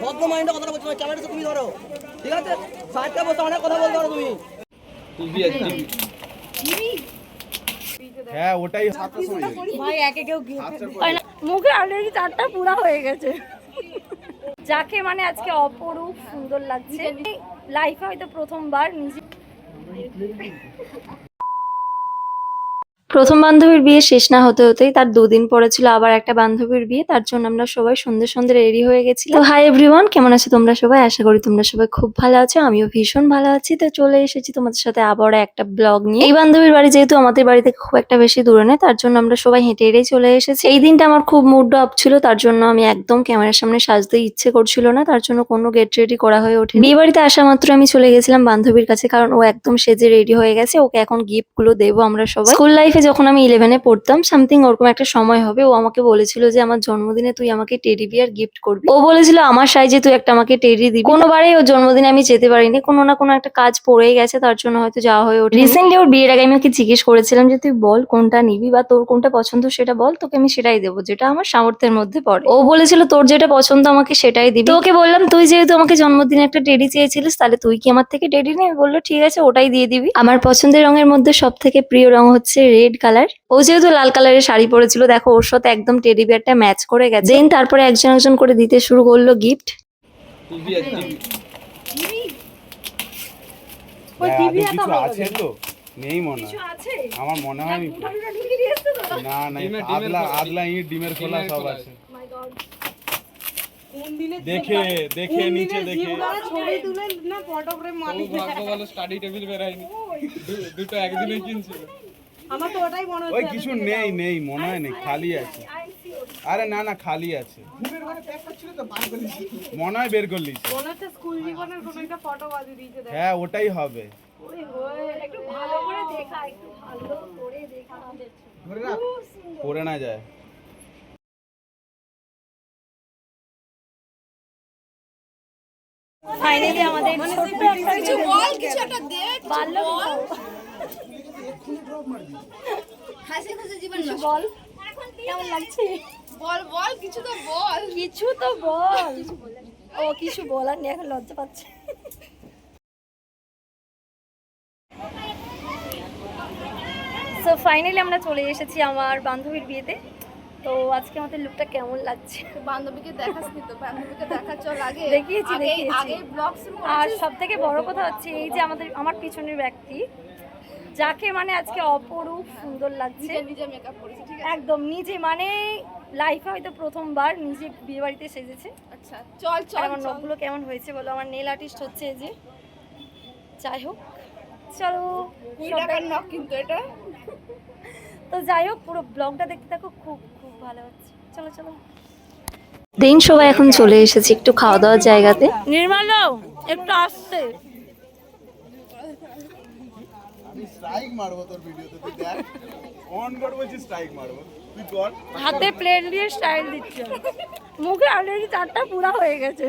ভদ্র মাইন্ডে কথাটা বলছো, ক্যামেরাটা তুমি ধরো, ঠিক আছে? সাইডটা বসে অনেক কথা বলতে পারো তুমি। হ্যাঁ ওটাই ভাই একে কেউ মুখে অলরেডি 4টা পুরা হয়ে গেছে। যাকে মানে আজকে অপরূপ সুন্দর লাগছে, লাইফে হয়তো প্রথমবার নিজে প্রথম বান্ধবীর বিয়ে শেষ না হতে হতেই তার 2 দিন পরে ছিল আবার একটা বান্ধবীর বিয়ে। তার জন্য আমরা সবাই সন্ধ্যে সন্ধ্যে রেডি হয়ে গেছিলাম। তো হাই এভরিওয়ান, কেমন আছো তোমরা সবাই? আশা করি তোমরা সবাই খুব ভালো আছো, আমিও ভীষণ ভালো আছি। তো চলে এসেছি তোমাদের সাথে আবার একটা ব্লগ নিয়ে। এই বান্ধবীর বাড়ি যেহেতু আমাদের বাড়ি থেকে খুব একটা বেশি দূরে নয়, তার জন্য আমরা সবাই হেঁটে হেঁটেই চলে এসেছি। এই দিনটা আমার খুব মুড অফ ছিল, তার জন্য আমি একদম ক্যামেরার সামনে সাজতে ইচ্ছে করছিল না, তার জন্য কোনো গেট রেডি করা হয়ে ওঠে। বিয়ে বাড়িতে আসা মাত্র আমি চলে গেছিলাম বান্ধবীর কাছে, কারণ ও একদম সেজে রেডি হয়ে গেছে। ওকে এখন গিফট গুলো দেবো আমরা সবাই। স্কুল লাইফে যখন আমি 11-এ পড়তাম সামথিং ওরকম একটা সময় হবে, ও আমাকে বলেছিল যে আমার জন্মদিনে তুই আমাকে টেডি বিয়ার গিফট করবি। ও বলেছিল আমার সাইজে তুই একটা আমাকে টেডি দিবি। কোনোবারেই ওর জন্মদিনে আমি যেতে পারিনি, কোনো না কোনো একটা কাজ পড়েই গেছে, তার জন্য হয়তো যাওয়া হয়ে ওঠে। রিসেন্টলি ওর বিয়ের আগে আমি ওকে জিজ্ঞেস করেছিলাম যে তুই বল কোনটা নিবি বা তোর কোনটা পছন্দ সেটা বল, তোকে আমি সেটাই দেবো যেটা আমার সামর্থ্যের মধ্যে পড়ে। ও বলেছিল তোর যেটা পছন্দ আমাকে সেটাই দিবি। তো ওকে বললাম তুই যেহেতু আমাকে জন্মদিনে একটা টেডি চেয়েছিলিস, তাহলে তুই কি আমার থেকে টেডি নিবি? বললো ঠিক আছে ওটাই দিয়ে দিবি। আমার পছন্দের রঙের মধ্যে সব থেকে প্রিয় রং হচ্ছে রেড কালার। ও যেহেতু লাল কালারের শাড়ি পরেছিল, দেখো ওর সাথে একদম টেডি বিয়ারটা ম্যাচ করে গেছে। দেন তারপরে একজন একজন করে দিতে শুরু করলো গিফট। আছে তো নেই মনে হয়, আমার মনে হয় না না আদলা ইট ডিমের খোলা সব আছে। দেখে দেখে নিচে দেখে ছবি তুলে না ফটোগ্রাফ মালিক ভাগ্য ভালো স্টাডি টেবিল বেরায়নি, দুটো একদিনে কিনছিল। আমার তো ওটাই মনে হচ্ছে ওই কিছু নেই নেই মনে হয় নেই, খালি আছে। আরে না না খালি আছে, মনে হয় বের করলিস। মনে হচ্ছে স্কুল জীবনের কোনো একটা ফটো বাজি দিয়েছে। হ্যাঁ ওটাই হবে। একটু ভালো করে দেখা, একটু ভালো করে দেখা পড়ে না যায়। ফাইনালি আমাদের ছোট্ট একটা কিছু বল, কিছু একটা দে, বাল্য হাসি খুশি জীবন বল কেমন লাগছে? বল বল, কিছু তো বল। কিছু তো বল। ও কিছু বলার নেই, এখন লজ্জা পাচ্ছে। সো ফাইনালি আমরা চলে এসেছি আমার বান্ধবীর বিয়েতে। তো আজকে আমাদের লুকটা কেমন লাগছে? বান্ধবীকে দেখাসনি তো? বান্ধবীকে দেখা চল আগে। দেখিয়েছি আগে ব্লগ শুরু আর সব থেকে বড় কথা হচ্ছে এই যে আমার পিছনের ব্যক্তি, যাকে মানে আজকে অপরূপ সুন্দর লাগছে, নিজে মেকআপ করেছি, ঠিক আছে? একদম নিজে, মানে লাইফে হয়তো প্রথমবার নিজে বিয়ে বাড়িতে সেজেছে। আচ্ছা চল চল। আমার নখগুলো কেমন হয়েছে বলো? আমার নেল আর্টিস্ট হচ্ছে এই যে। যাই হোক চলো, নখ কিন্তু এটা। তো যাই হোক পুরো ব্লগটা দেখতে থাকো, খুব খুব ভালো হচ্ছে। চলো চলো। দিন সবাই এখন চলে এসেছি একটু খাওয়া দাওয়ার জায়গাতে। নির্মল একটু আসতে আমি স্ট্রাইক মারবো তোর ভিডিওতে, তুই দেখ অন কর বলছিস স্ট্রাইক মারবো, তুই কর। হাতে প্লেট দিয়ে স্টাইল দিচ্ছে, মুখে অলরেডি 4টা পুরা হয়ে গেছে।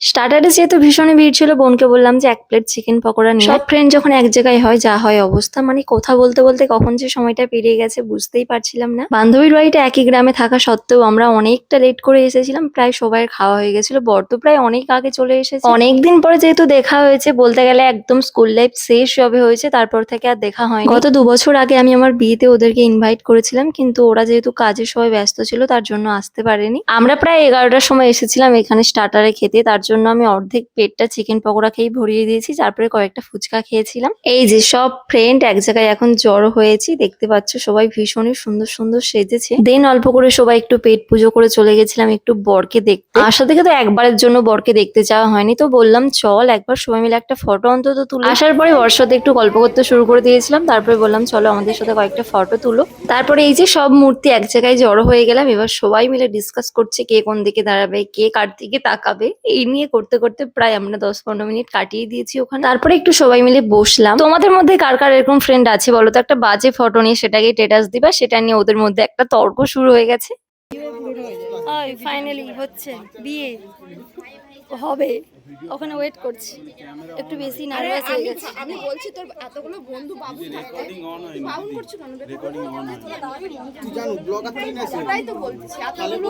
স্টার্টারে যেহেতু ভীষণই ভিড় ছিল, বোনকে বললাম যে 1 প্লেট চিকেন পকোড়া নিয়ে। সব ফ্রেন্ড যখন এক জায়গায় হয় যা হয় অবস্থা, মানে কথা বলতে বলতে কখন যে সময়টা পেরিয়ে গেছে বুঝতেই পারছিলাম না। বান্ধবীর বাড়িটা একই গ্রামে থাকা সত্ত্বেও আমরা অনেকটা লেট করে এসেছিলাম, প্রায় সবাই খাওয়া হয়ে গেছিল। বর তো প্রায় অনেক আগে চলে এসেছে। অনেকদিন পরে যেহেতু দেখা হয়েছে, বলতে গেলে একদম স্কুল লাইফ শেষ যবে হয়েছে তারপর থেকে আর দেখা হয়নি। গত 2 বছর আগে আমি আমার বিয়েতে ওদেরকে ইনভাইট করেছিলাম, কিন্তু ওরা যেহেতু কাজের সবাই ব্যস্ত ছিল তার জন্য আসতে পারেনি। আমরা প্রায় 11টার সময় এসেছিলাম এখানে স্টার্টারে খেতে, তার জন্য আমি অর্ধেক পেটটা চিকেন পকোড়া খেয়ে ভরিয়ে দিয়েছি, তারপরে কয়েকটা ফুচকা খেয়েছিলাম। এই যে সব ফ্রেন্ড এক জায়গায় এখন জড়ো হয়েছি, দেখতে পাচ্ছ সবাই ভীষণই সুন্দর সুন্দর সেজেছে। দেন অল্প করে সবাই একটু পেট পুজো করে চলে গেছিলাম একটু বরকে দেখতে। আসা থেকে তো একবারের জন্য বরকে দেখতে যাওয়া হয়নি, তো বললাম চল একবার সবাই মিলে একটা ফটো অন্তত তুলো। আসার পরে বর সাথে একটু গল্প করতে শুরু করে দিয়েছিলাম, তারপরে বললাম চলো আমাদের সাথে কয়েকটা ফটো তুলো। তারপরে এই যে সব মূর্তি এক জায়গায় জড়ো হয়ে গেলাম, এবার সবাই মিলে ডিসকাস করছে কে কোন দিকে দাঁড়াবে, কে কার দিকে তাকাবে। এই নিয়ে করতে করতে প্রায় আমরা 10-15 মিনিট কাটিয়ে দিয়েছি ওখানে। তারপরে একটু সবাই মিলে বসলাম। তোমাদের মধ্যে কার কার এরকম ফ্রেন্ড আছে বলো তো, একটা বাজে ফটো নিয়ে সেটাকে স্ট্যাটাস দিবা, সেটা নিয়ে ওদের মধ্যে একটা তর্ক শুরু হয়ে গেছে। ওই ফাইনালি হচ্ছে বিয়ে হবে, ওখানে ওয়েট করছি, একটু বেশি নার্ভাস হয়ে গেছে। আমি বলছি তোর এতগুলো বন্ধু বাবু থাকতে বাবু করছো কেন? রেকর্ডিং অন হয়, তুই জানো ব্লগ আপনি না, সেটাই তো বলছি এতগুলো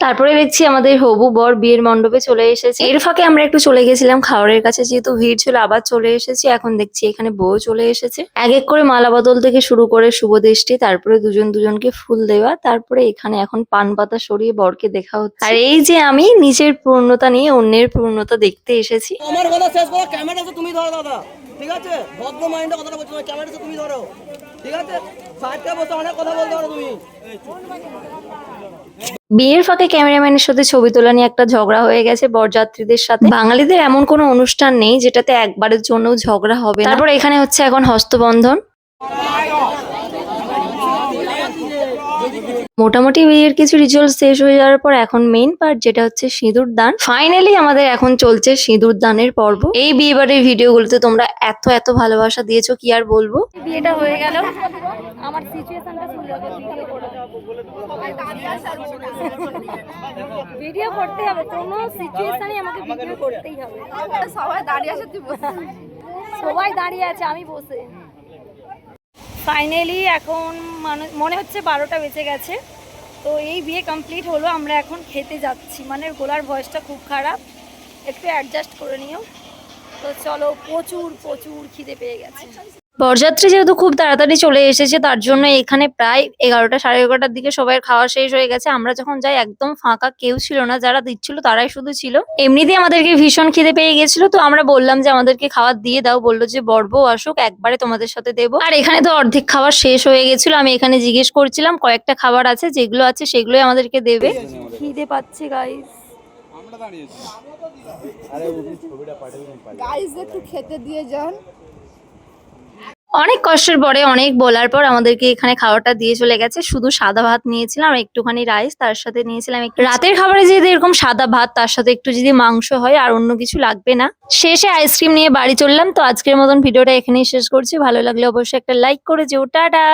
তারপরে দেখছি আমাদের হবু বর বিয়ের মণ্ডপে চলে এসেছে। এর ফাঁকে আমরা একটু চলে গেছিলাম খাবারের কাছে, যেহেতু ভিড় ছিল আবার চলে এসেছি। এখন দেখছি এখানে বউ চলে এসেছে। এক এক করে মালা বদল থেকে শুরু করে শুভ দৃষ্টি, তারপরে দুজন দুজনকে ফুল দেওয়া, তারপরে এখানে এখন পান পাতা সরিয়ে বরকে দেখা হচ্ছে। আর এই যে আমি নিজের পূর্ণতা নিয়ে অন্যের পূর্ণতা দেখতে এসেছি। আমার কথা শেষ করো, ক্যামেরাটা তুমি ধরো দাদা, ঠিক আছে? ভদ্র মাইন্ডে কথাটা বলছো, ক্যামেরাটা তুমি ধরো, ঠিক আছে? সাইডে বসে অনেক কথা বলতে পারো তুমি। বিয়ের ফাঁকে ক্যামেরাম্যানের সাথে ছবি তোলা নিয়ে একটা ঝগড়া হয়ে গেছে বরযাত্রীদের সাথে। বাঙালিদের এমন কোনো অনুষ্ঠান নেই যেটাতে একবারের জন্য ঝগড়া হবে না। তারপর এখানে হচ্ছে এখন হস্তবন্ধন। মোটামুটি বিয়ের কিছু রিচুয়াল শেষ হয়ে যাওয়ার পর এখন মেইন পার্ট, যেটা হচ্ছে সিঁদুর দান। ফাইনালি আমাদের এখন চলছে সিঁদুর দানের পর্ব। এই বিয়ে বাড়ির ভিডিওগুলোতে তোমরা এত এত ভালোবাসা দিয়েছো, কি আর বলবো। বিয়েটা হয়ে গেল, আমার সিচুয়েশনটা শুনলে ভিডিও করতে হবে, কোনো সিচুয়েশনে আমাকে ভিডিও করতেই হবে। সবাই দাঁড়িয়ে আছে, তুই বসে। সবাই দাঁড়িয়ে আছে, আমি বসে। ফাইনালি এখন মনে হচ্ছে 12টা বেজে গেছে। তো এই বিয়ে কমপ্লিট হলো, আমরা এখন খেতে যাচ্ছি। মানে গলার ভয়েসটা খুব খারাপ, একটু অ্যাডজাস্ট করে নিও। তো চলো, প্রচুর প্রচুর খিদে পেয়ে গেছে। বরযাত্রী যেহেতু খুব তাড়াতাড়ি চলে এসেছে, তার জন্য এখানে প্রায় 11টা সাড়ে 11টার দিকে সবাই খাওয়া শেষ হয়ে গেছে। আমরা যখন যাই একদম ফাঁকা, কেউ ছিল না, যারা দিচ্ছিল তারাই শুধু ছিল। এমনিতেই আমাদেরকে ভীষণ খিদে পেয়ে গেছিল, তো আমরা বললাম যে আমাদেরকে খাবার দিয়ে দাও। বললো যে বর বউ আসুক, একবারে তোমাদের সাথে দেবো। আর এখানে তো অর্ধেক খাবার শেষ হয়ে গেছিল। আমি এখানে জিজ্ঞেস করছিলাম, কয়েকটা খাবার আছে, যেগুলো আছে সেগুলোই আমাদেরকে দেবে। খিদে পাচ্ছে গাইস। আমরা দাঁড়িয়েছি। গাইস একটু খেতে দিয়ে যান। অনেক কষ্টের পরে, অনেক বলার পর আমাদেরকে এখানে খাবারটা দিয়ে চলে গেছে। শুধু সাদা ভাত নিয়েছিলাম আর একটুখানি রাইস, তার সাথে নিয়েছিলাম রাতের খাবারে যেহেতু এরকম সাদা ভাত, তার সাথে একটু যদি মাংস হয়, আর অন্য কিছু লাগবে না। শেষে আইসক্রিম নিয়ে বাড়ি চললাম। তো আজকের মতন ভিডিওটা এখানেই শেষ করছি। ভালো লাগলে অবশ্যই একটা লাইক করে যেও। টাটা।